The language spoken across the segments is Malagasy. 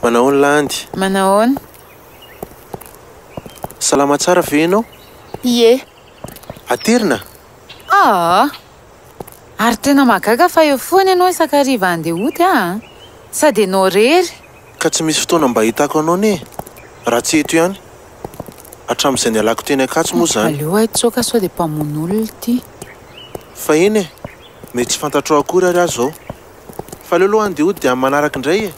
Manao ny Landy. Manahoana? Salama tsara ve ianao? Ie. Atirina? Ary tena magaga fa eo foana ianao isakariva andeha ody sady ianao rery. Ka tsy misy fotoana mba hitako anao ne? Raha tsy eto ihany. Hatramin'izay nialako teny akatsy moa zany. Aleo aitsoka sao dia mpamono olona ity. Fa iny e, mety tsy fantatrao akory ary aho zao. Fa aleo aloha andeha ody dia amin'ny manaraka indray e.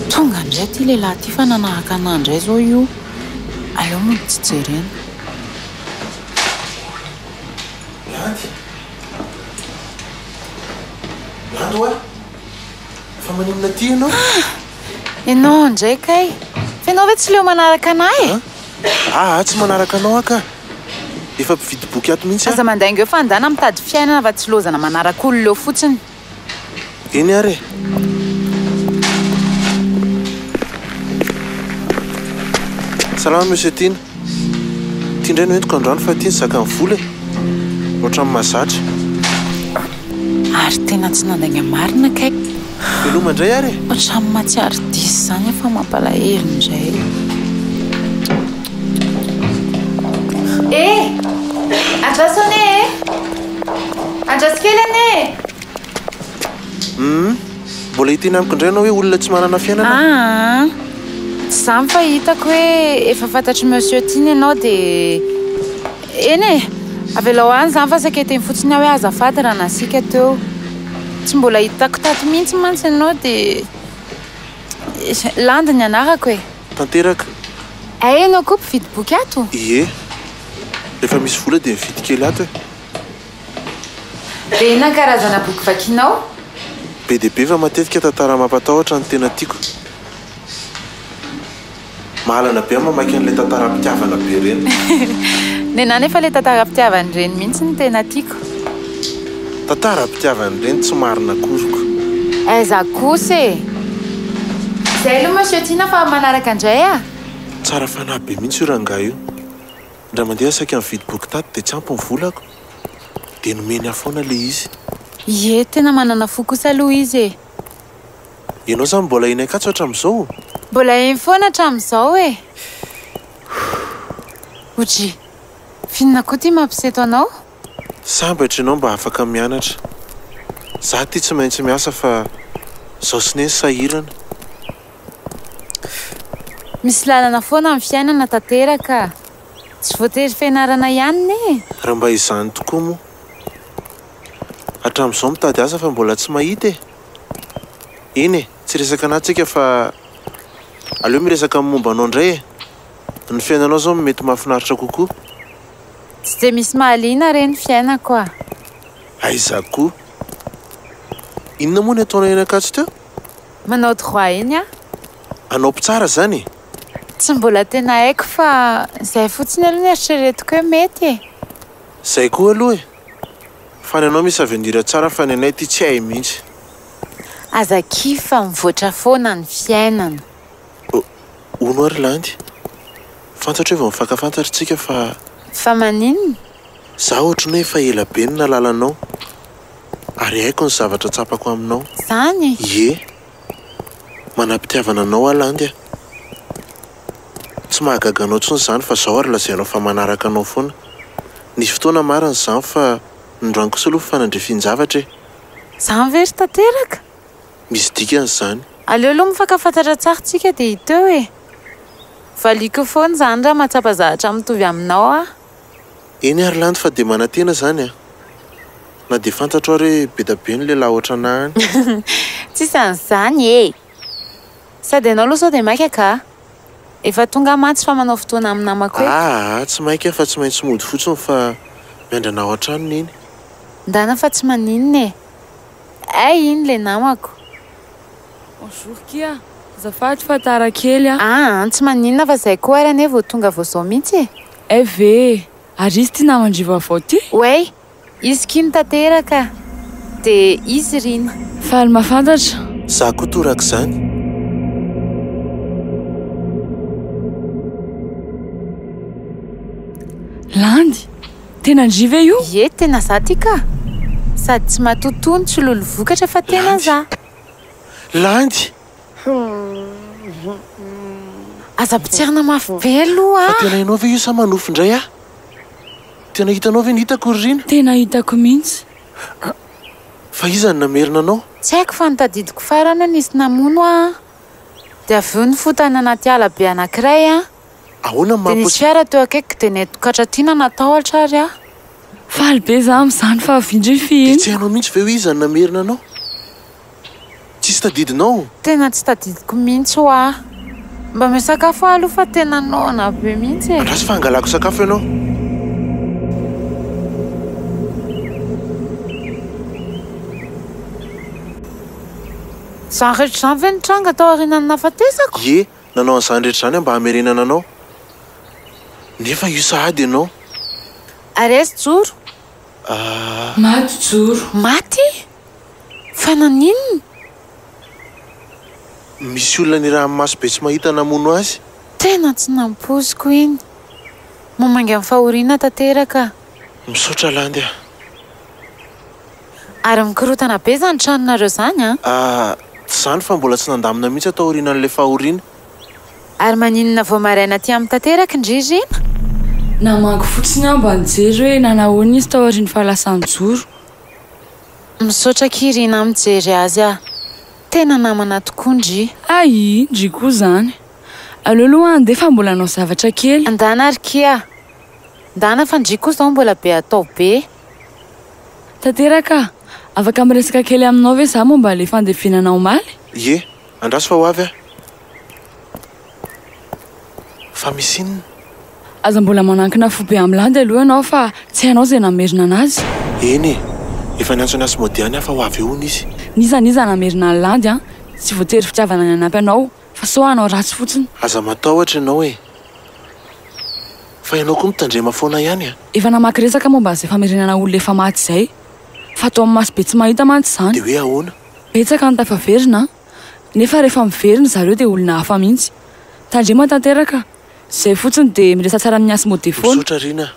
Tonga indray ity lehilahy ity fa nanahaka anahy indray zao io. Aleo moa tsy jerena. Landy? Landy oa? Fa maninona ty ianao? Ianao indray kay. Fa ianao ve tsy leo manaraka anahy e? Tsy manaraka anao aka. Efa mpividy boky ato mihitsy aza mandainga eo fandana mitady fiainana fa tsy lozana manaraka olona leo fotsiny. Eny ary e. Salama monsieur Tina. Ty indray no entiko androany fa ty ny zakany vola e. Ohatran'ny mahazatra. Ary tena tsy nandainga marina kay. Veloma indray ary e. Ohatran'ny matsiaro diso zany efa mampalahelo indray. Andraso ane e. Andraso kely ane. Mbola hiteny amiko indray anao hoe olona tsy manana fiainana? Tsy zany fa hitako hoe efa fantatry monsieur Tiny ianao dia eny e, avelao any zany fa saketeny fotsiny aho hoe azafady raha nasika teo. Tsy mbola hitako tato mihitsy mantsy ianao dia Landy ny anarako e. Tanteraka. Ianao koa mpividy boky ato? Ie. Rehefa misy vola dia mividy kely ato e. Dia inona karazana boky vakianao? Be dia be fa matetika tantara mampatahotra no tena tiako. Mahalana be mamaky an'ilay tantaram-pitiavana be ireny. Nenahy nefa ilay tantaram-pitiavana ireny mihitsy no tena tiako. Tantaram-pitiavana ireny tsy marina koroko. Aiza kosa e. Izay aloha monsieur Tina fa manaraka indray Tsara fanahy be mihitsy io rangahy io. Ndra mandeha saika mividy boky tato dia tsy ampy ny volako. Dia nomeny afoana ilay izy. Ie, tena manana fo kosa aloha izy e. Ianao zany mbola iny akatsy hatramin'izao? Mbola eny foana hatramin'izao e. Ohatry, finona koa ty mampiseto anao? Sambatra ianao mba afaka mianatra. Za ty tsy maintsy miasa fa zaho sy neny sahirana. Misy lalana foana amin'ny fiainana tanteraka. Tsy voatery fianarana ihany ne. Raha mba izany tokoa moa. Hatramin'izao mitady asa fa mbola tsy mahita e. Eny e, tsy resaka anahy tsika fa aleo miresaka momba anao indray e. Ny fiainanao zao mety mahafinaritra kokoa. Tsy dia misy mahaliana reny fiainako Aiza koa. Inona moa ny ataonao eny akatsy teo? Manao droit eny Anao mpitsara zany? Tsy mbola tena haiko fa izay fotsiny aloha ny eritreretiko hoe mety e. Zay koa aloha e. Fa ny anao misy avenir tsara fa ny anay ty tsy hay mihitsy. Aza kifa mivoatra foana ny fiainana. Ono ary Landy. Fantatra hoe vao mifankafantatritsika fa... Fa maninona? Za ohatran'ny hoe efa ela be ny nalalanao. Ary haiko ny zavatra tsapako aminao. Zany? Ie. Manam-pitiavana anao Landy. Tsy mahagaga anao tsony zany fa zao ary lazainao fa manaraka anao foana. Nisy fotoana marina zany fa nindroany kosa aloha fanandrefian-javatra e. Zany very tanteraka? Misy dikany zany. Aleo aloha mifankafantatra tsara tsika dia hiteo e. Valiko foana zany raha mahatsapa zavatra mitovy aminao Eny ary Landy fa dia manantena zany Na dia fantatro ary be da be ny lehilahy ohatranay any. Tsisy e. Sady ianao aloha sao dia maika ka? Efa tonga mantsy fa manao fotoana amin'ny namako e. Tsy maika fa tsy maintsy mody fotsiny fa miandrana ao an-tranony iny. Ndana fa tsy maninona e. Iny le namako. Bonjour kia. Azafady fa tara kely Tsy maninona fa izay koa ary ane vao tonga vao zao mihitsy e. Ve, ary izy ty namandriva vao ty? Wey, izy kiny tanteraka. Dia izy rina. Faly mahafantatra. Za koa toraka zany. Landy, tena andriva io Ie tena za ty ka sady tsy matontony tsy lolo vokatra fa tena za Landy aza-pitsarina mafy be aloha fa tena ianao ve io sa manofo indray a tena hitanao ve nitako rina tena hitako mihitsy fa iza ny namerina anao tsy haiko fa nitadidiko farana nisy namono a dia avy eo ny fotana anaty ala be anankiray a ahoana dia nisy fiara teo akaiky dia netokatra-tiana natahotra ary a faly be za amin'izany fa avindry dia fihiny tsy hainao mihitsy ve ho iza ny namerina anao tsisy tadidinao tena tsy tadidiko mihitsy ho a mba misakafo aloha fa tena naona be mihitsy e andrasy fa hangalako sakafo ianao zany rehetra izany ve nitranga tao aorianany nafatesako ie nanao an'izany rehetra izany mba hamerenana anao nefa io sahady ianao aresy joro maty joro maty fa naninona misy olona ny raha maso be tsy mahita namono azy tena tsy nampoziko iny momangy amin'ny fahoriana tanteraka misaotra Landy ary mikorotana be zany tranonareo zany a tsy zany fa mbola tsy nandamina mihitsy atao orinan'ilay fahoriana ary maninona vao maraina aty amin'ny tanteraka indririna namango fotsiny aho mba nijery hoe nanahoana izy tao aoriany fahalasany joro misaotra kirina mijery azy a tena namana tokoa ndry ai ndry koa zany aleoloha andefa mbola anao zavatra kely andana ary kia ndana fa ndry koa zao mbola be atao be tanteraka afaka miresaka kely aminao ve za momba le fandevenanao maly ie andraso fa ho avy a fa misy inona aza mbola manankina fo be amin'ny Landy aloha ianao fa tsy hainao zay namerina anazy eny efa niantso ny asy modiany fa ho avy eony izy nizaniza namerina ny Landy tsy voatery fitiavana ny anampy anao fa so anao ratsy fotsiny aza matahotra ianao fa ianao koa mitandrema foana ihany efa namaky resaka momba zay famerenana olona efa maty zay fa atao amin'ny maso be tsy mahita mantsy zany dia hoe ahoana betsaka ny tafaverina nefa rehefa miverina zareo dia olona hafa mihitsy tandrema tanteraka zay fotsiny dia miresa tsara amin'ny asy modefona misaotra rina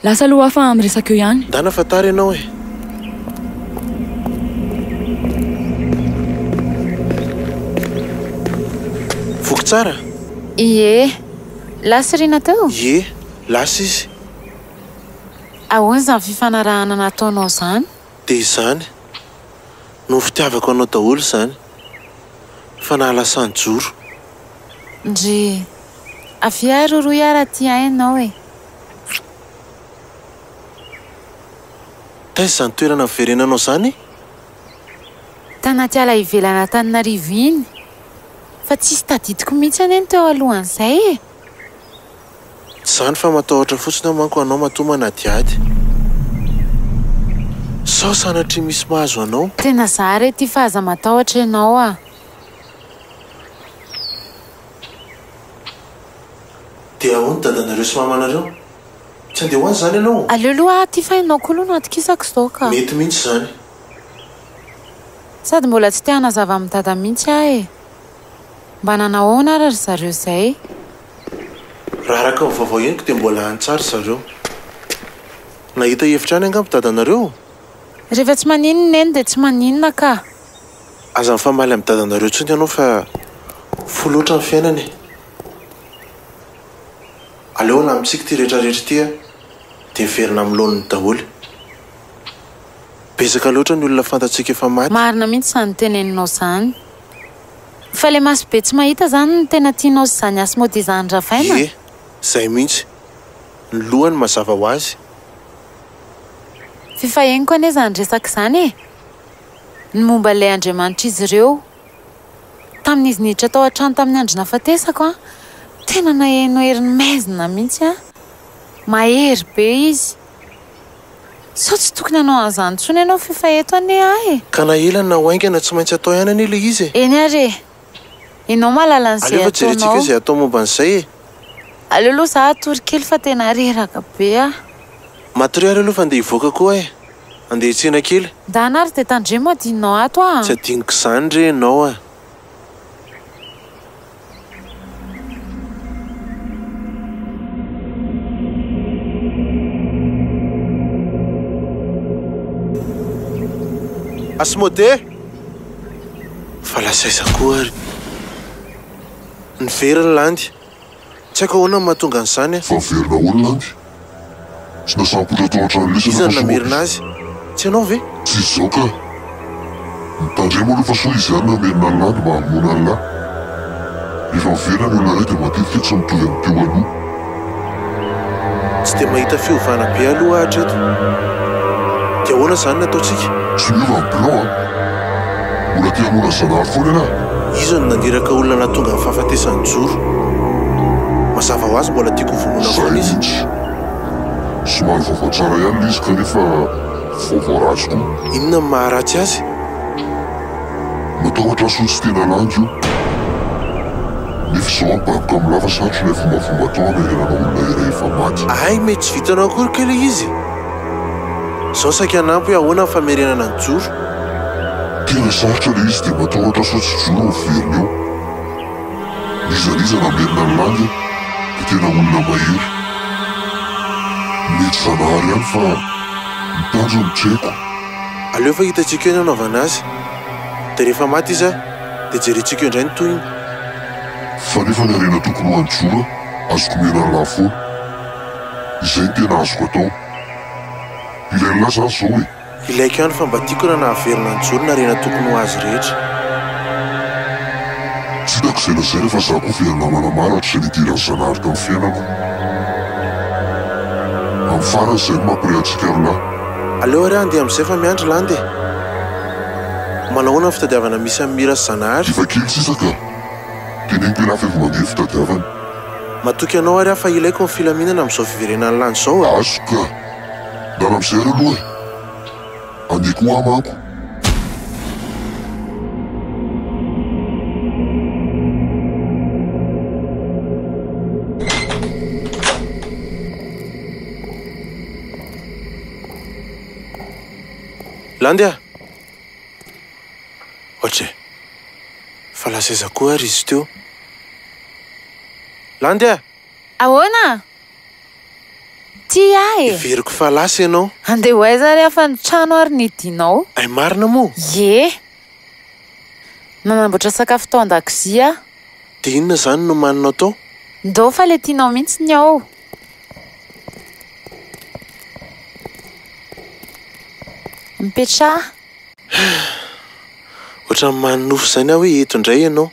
lasa aloha hafa miresaka eo ihany ndana fa tary ianao voky tsara ie lasy rina teo ie lasa izy ahoana zany fifanarahana nataonao zany dia izany no fitiavako anao daholo izany fa nahalasany joro ndry afiaro roa iara ty ainao e taizy izany toerana miverenanao izany tanaty ala ivelana Antananarivo iny fa tsisy tadidiko mihitsy any eny teo alohan'izay e tsy zany fa matahotra fotsiny aho manko anao matomana diady sao sanatry misy mahazo anao tena za re ty fa aza matahotra ianao a dia ahoany dadanareo sy mamanareo tsy andeha hoany zany ianao aleoloha ty fa ianao koa aloha natokisako zao ka mety mihitsy zany sady mbola tsy te hanazava amin'ny dada mihitsy aho e mba nanahoana ary zareo zay raha araka ny vaovao eniko dia mbola antsary zareo nahita hevitra any angampo dadanareo rehefa tsy maninona eny dia tsy maninona ka aza mifamaly amin'ny dadanareo tsony ianao fa foloatra ny fiainany aleo na amintsika ty rehetrarehetra ty dia miverina amin'ny laoniny daholo betsaka loatra ny olona fantatsika efa maty marina mihitsy izany teneninao zany fa le maso be tsy mahita zany ny tena tianao sy zany asy mody izany ravaina ie izay mihitsy ny lohany mazava ho azy fifaheniko ane zany resaka izany e ny momba ilay Andriamanitra izy ireo tamin'izy niditra tao an-trano tamin'ny andro nafatesako a tena naheno heriny maizina mihitsy a mahery be izy sao tsy tokony anao an'izany tsony ianao fifaheto ane ah e ka na elany na hoaingana tsy maintsy atao ihany anie ilay izy eny ary ianao mahalala an'izay alefa jerentsika ataonao izay atao momba an'izay aleo aloha za atory kely fa tena reraka be a matory ary aloha fa andeha hivoaka koa andeha hitsena kely ndana ary dia tandremo adinao ato a tsy adiniko izany re ianao Asmode fa lasaiza koa ary niverina Landy tsy haiko ahoana mahatonga an'izany fa verina ahoana Landy tsy nasampotra tao an-trano iza ny namerina azy tsy ianao ve tsy izao ka mitandre moa aloha fa soa izy ihany namerina ny Landy mahamona ny lahy rehefa miverina ny olona ray dia matetika tsy mitovy amin'ny teo aloha tsy dia mahita fiovana be aloha hatreto dia ahoana izany nataontsika tsy miova ny plan mbola te hamona zanahary foana ianao izy no nandiraka olona natonga ny fahafatesany joro mazava ho azy mbola tiako vonona foana izy somary vaovao tsara ihany izy kanefa vaovao ratsy koa inona ny maharatsy azy matahotra so tsy tena Landy io nefa izao mibaboka amin'ny lava satro ilay fombafomba tao hamerenana olona iray efa maty ay mety tsy vitanao akory kely izy izao saika anampy hoe ahoana ny famerenana ny joro tena sarotra le izy dia matahotra so tsy joro ny verina eo lizaliza namerina ny Landy dia tena olona mahery mety zanahary ihany fa mitanjo mitreko aleo fa hitantsika eo ny anaovana azy dia rehefa maty izy dia jerentsika eo indray ny toyiny fa nefa ny arena tokony ho anjora azoko mena ny lafoana izay ny tena azoko atao ilainy lahy zany zao hoe ilaiko ihany fa mba tiako na nahaverina ny joro na arena tokony ho azy rehetra tsy hitako izay nazay rehefa za koa verina manamaratra izay nidirany zanahary tamin'ny fiainako amin'ny farany izay no mampiriantsika ry lahy aleo ary andeha amin'izay fa miandry Landy manahoana ny fitadiavana misy amin'ny mira sy zanahary ifa kely sisa ka teneny tena fa evo mandeha fitadiavana matoky ianao ary fa ilaiko ny filaminana amin'izao fiverenan'ny Landy izao azo ka dala amin'izay ary aloha andeko ho amako Landy ohatra fa lasaiza koa ary izy teo Landy ahoana ty ahy veriko fa lasa ianao andeha ho aiza rehefa ny trano ary nidinao ay marina moa ye nanamboatra sakafo tao an-dakozia dia inona izany no maninao tao ndao fa le tianao mihitsy ny ao mipetraha ohatra ny maninofo izany aho hoe eto indray ianao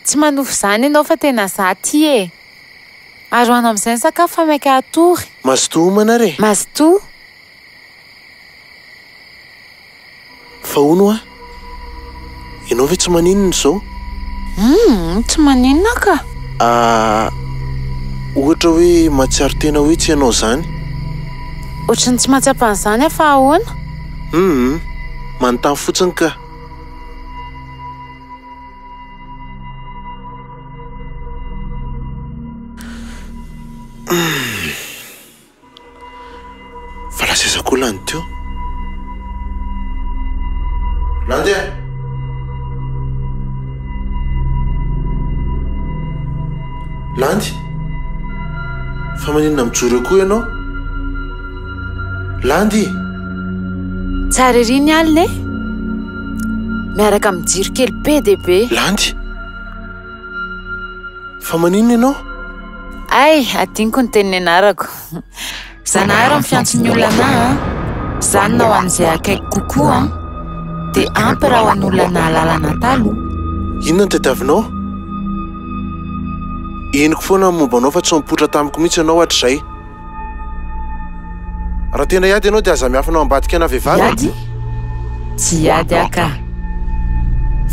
tsy manofo izany ianao fa tena za ty e ary hoanao amin'izay ny sakafo fa maika atory mazoto homana re mazoto fa hono a ianao ve tsy maninona izao tsy maninona ka ohatra hoe matsiaro tena hoe tsy ianao izany ohatrany tsy mahatsapa-n'izany a fa ahoana manontany fotsiny ka fa lasaiza koa Landy teo Landy Landy fa maninona mijoro eo koa ianao Landy tsara eriny any le miaraka mijiro kely be dia be Landy fa maninona ianao ay adiniko ny teniny anarako zanahary amin'ny fiantson'ny olana zany na ho an'izay akaiky kokoa dia ampy raha ho an'olona nahalalana talo inona ny tadiavinao eniko foana ny mombanao fa tsy mipotra tamiko mihitsy ianao hatr'izay raha tena iady ianao dia aza miafinao ambadika ana vehivavy iady tsy iady aka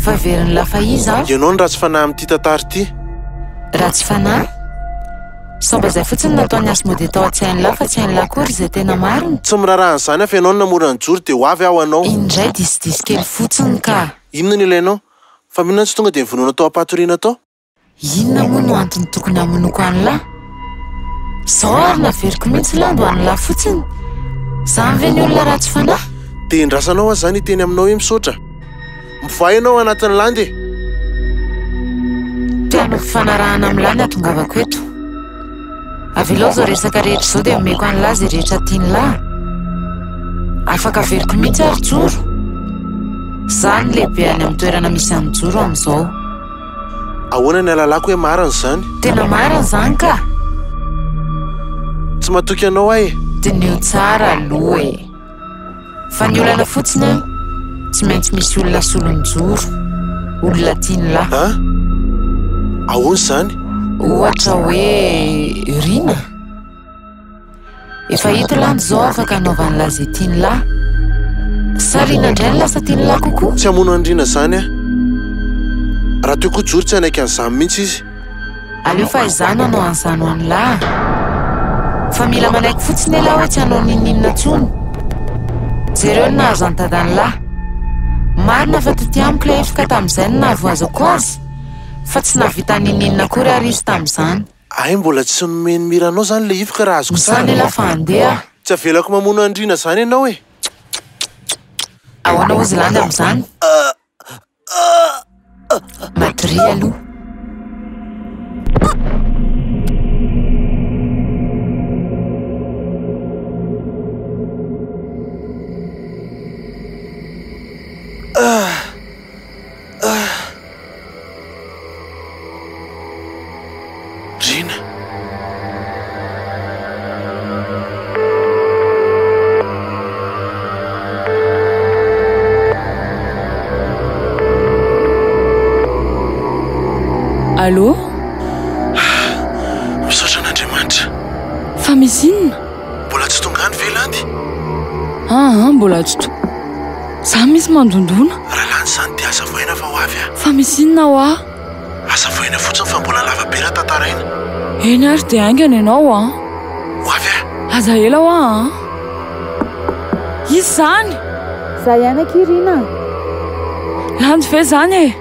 fa veriny lafa iza ianao ny ratsy fanahy amin'ity tantara ity raha tsy fanahy somba izay fotsiny nataony Asmode tao tsy hain'ny lahy fa tsy hain'ny lahy kory izay tena marina tsy miraran'izany afa ianao no namora ny joro dia ho avy aho anao indray disidisy kely fotsiny ka inona ny ilainao fa mihinana tsy tonga dia nivonoana tao ampatoriana tao inona moa no antony tokony hamonoko an'ny lahy izao ary naveriko mihitsy Landy ho an'ny lahy fotsiny izany ve ny olona ratsy fanahy dia indrasanao azy izany hiteny aminao hoe misaotra mivoay ianao anatin'ny Landy toano fifanarahana amin'ny lahy ny atongavako eto avelao zao resaka rehetra izao dia omeko an'ny lahy izay rehetra tiany lahy afaka veriko mihitsy ary joro Zany lehibe any amin'ny toerana misy anjoro amin'izao. Ahoana ny alalako hoe marina zany? Tena marina zany ka? Tsy matoky anao ahy. Dinio tsara aloha e. Fa ny olana fotsiny tsy maintsy misy olona solonjoro, olona tiany lahy. Ha? Ahoana zany? Ohatra hoe Rina. Efa hita Landy zao afaka anaovany lahy izay tiany lahy. Sa Rina indray no lasa tiany lahy kokoa? Tsy hamono any Rina zany a. Raha teo koa joro tsy anaiky an'izany mihitsy izy. Aleo fahizana anao an'izany ho any lahy. Fa mila manaiky fotsiny lahy hoe tsy hanao ninina intsony. Jereo no nahazo antadany lahy. Marina fa taty amiko ilay efika tamin'izay no nahavoazako azy. Fa tsy nahavita ninina kory ary izy tamin'izany. Ay, mbola tsy nomeny mira anao zany ilay ifika raha azoko Zany ela fa handeha. Tsy avelako mamono Andrina zany ianao e. Ahoana ozy Landy amin'izany? Matry aloha. Rina. Allô? Misaotra an'Andriamanitra. Fa misy inona? Mbola tsy tonga any ve Landy? Mbola tsy to. Za misy mandondona. Raha Landy zany dia asa voaina fa ho avy a. Fa misy inona ho a? Asa voaina fotsiny fa mbola lava be raha tantaraina. Eny ary dia aingana ianao a. Ho avy a. Aza ela ho a. Izy zany? Za ihany aky Rina. Landy ve zany e?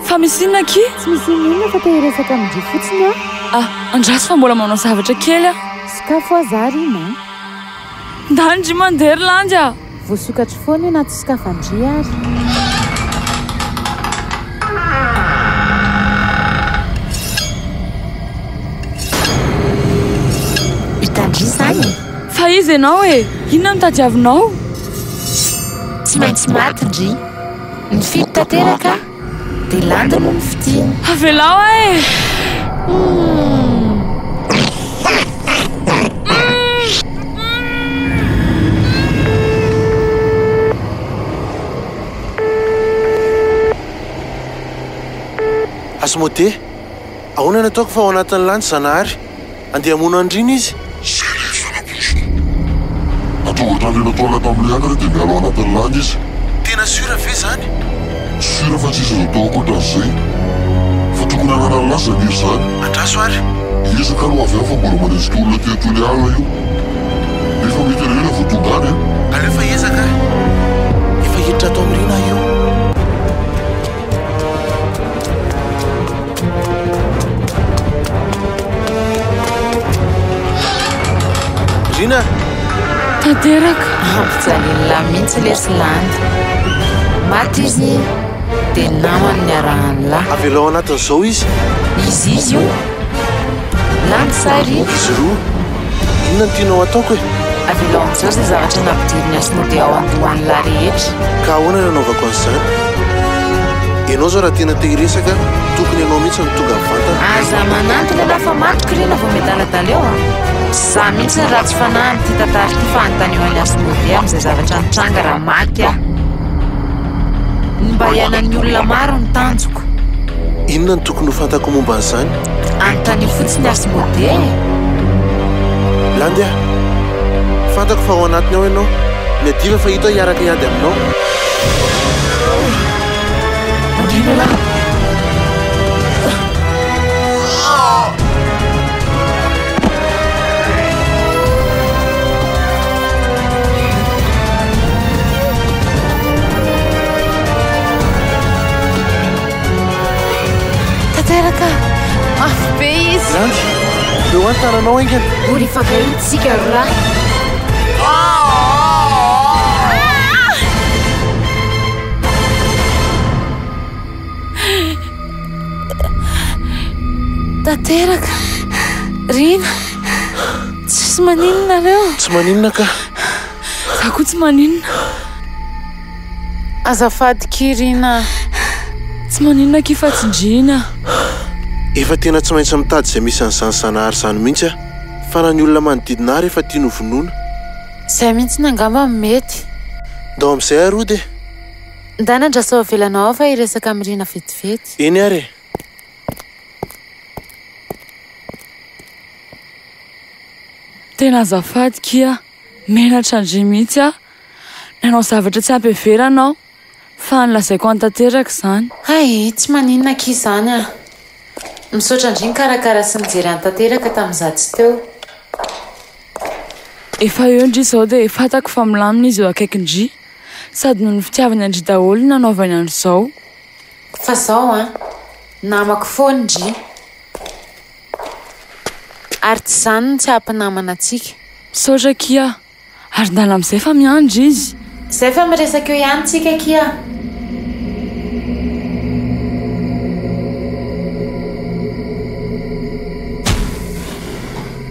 Fa misy inona aky? Tsy misy inona fa te hiresaka amindry fotsiny a. Andraso fa mbola manao zavatra kely a. Sakafo aza Rina. Ndandry mandery Landy a. Voasokatra foana io na tsy sakafandry ary. Hitandry zany? Fa izy ianao e. Inona no tadiavinao? Tsy maintsy maty ndry. Ny fito tanteraka dia Landy no mifitiany. Avelao e. Asmote, ahoana nataoko fa ao anatin'ny Landy zanahary? Andeha hamono Andrina izy? Zay ilay fifanamposina. Atao ohatrany natao ilay tamin'ilay andra dia mialo anatin'ny Landy izy. Tena sura ve zany? Sura fa tsy izy atao akoatran'izay. Fa tokony hanana lasa niry zany. Andraso ary? Ezaka aloha avy fa mbola manesika olona teatoly ala io. Efa mety rena vao tonga any a. Aleo efa ezaka. Efa hiditra atao amin'ny Rina io. Rina! Tanteraka. Ampijan'olona mihitsy lery Landy. Maty izy dia namany niarahany lahy. Avelao anatin'izao izy? Izy io? Landy sary? Izy roa? Inona no tianao ataoko e? Avelao amin'izao izay zavatra nampidiriny Asmode ao andohan'ny lahy rehetra. Ka ahoana nanaovako an'izany? Ianao zao raha tena te hiresaka, tokony ianao mihitsy no tonga mivantana. Aza mananto ilay lafa matiko Rina vao medaladala eo a. Za mihitsy raha tsy fanahy ty tantara ty fa anontany eo an'ny Asmode amin'izay zavatra nitranga raha maty aho. Mba hiainan'ny olona maro ny tanjoko. Inona no tokony ho fantako momba an'izany? Anontany fotsiny Asmode. Landy a, fantako fa ao anatiny ao ianao. Miadiva fa hita hiaraka hiady aminao. Andrina lahy. Tanteraka, afo be izy. Landy, eo any tananao aingana. Ory fankahitsika lahy. Tanteraka, Rina, tsy maninona reo. Tsy maninona ka? Za koa tsy maninona. Azafady Kirina. Tsy maninona kifatsinjina. Efa tena tsy maintsy mitady izay misy an'izany sanahary izany mihitsy a. Fa na ny olona manodidina ahy rehefa tia novonoina. Izay mihitsy nangamba mety. Ndao amin'izay arody e. Ndana andrasao avelanao fa hiresaka mirina vetivety. Eny ary. Tena azafady kia. Menatra andry mihitsy a. Nanao zavatra tsy ampeveranao. Fa nilazaiko antanteraka izany. Ay, tsy maninona ki izany a. Misaotra indriny karakara sy mijery antanteraka tamin'izatsy teo. Efa eo ndry izao dia fantako fa milamina izy eo akaikindry. Sady noho ny fitiavany andry daholo nanaovany andrizao. Fa zao a, namako foana ndry. Ary tsy izany tsy ampinamana antsika. Misaotra kia. Ary ndala amin'izay fa miandry izy. Izay fa miresaka eo ihany tsika kia.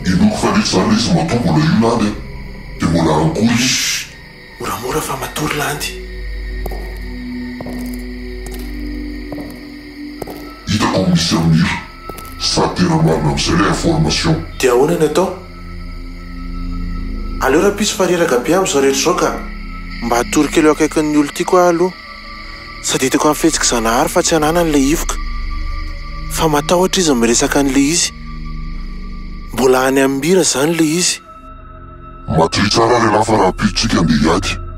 Inoko fanitry izany izy matombola io Landy dia mbola ankory izy. Moramora fa matory Landy. Hitako misy amira. Sady tena marina amin'izay ilay information. Dia ahoana ny atao? Aleo raha pisy fareraka be amin'izao rehetra izao ka mba hatory kely eo akaikin'ny olo tiako aho aloha. Sady hitako amin'nyfihetsika zanahary fa tsy hanana an'ilay ivoka. Fa matahotra izy miresaka an'ilay izy. Mbola any amin'ny bira izany ilay izy. Matory tsara rehefa raha piditsika andeha hiady.